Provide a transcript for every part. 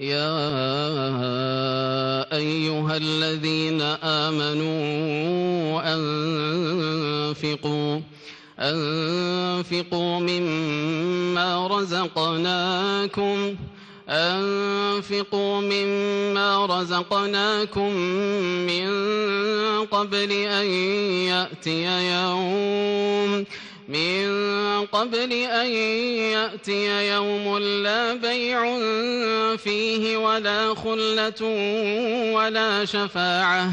يا أيها الذين آمنوا أنفقوا مما رزقناكم من قبل أن يأتي يوم لا بيع فيه ولا خلة ولا شفاعة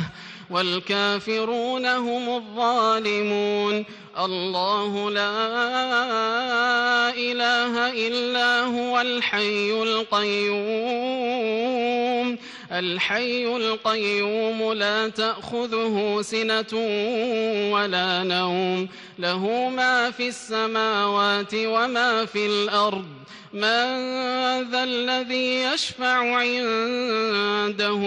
والكافرون هم الظالمون. الله لا إله إلا هو الحي القيوم لا تأخذه سنة ولا نوم، له ما في السماوات وما في الأرض. من ذا الذي يشفع عنده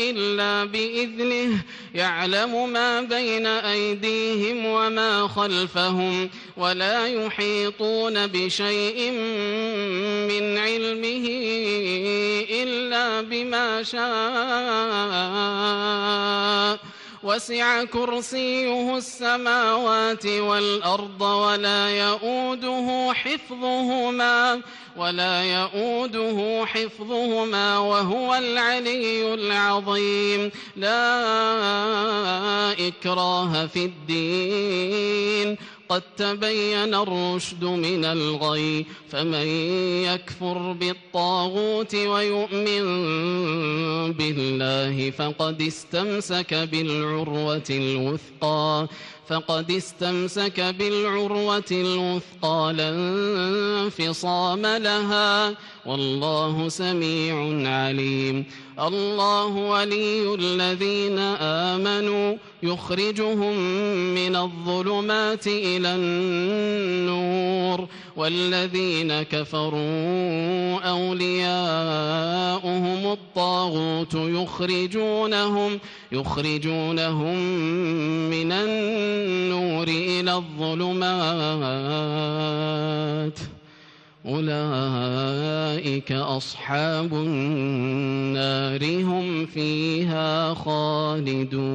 إلا بإذنه، يعلم ما بين أيديهم وما خلفهم، ولا يحيطون بشيء من علمه إلا بما شاء. وسع كرسيه السماوات والأرض ولا يؤوده حفظهما وهو العلي العظيم. لا إكراه في الدين، قد تبين الرشد من الغي، فمن يكفر بالطاغوت ويؤمن بالله فقد استمسك بالعروة الوثقى لا انفصام لها، والله سميع عليم. الله ولي الذين آمنوا يخرجهم من الظلمات إلى النور، والذين كفروا أولياؤهم الطاغوت يخرجونهم من النور إلى الظلمات. أولئك أصحاب النار هم فيها خالدون.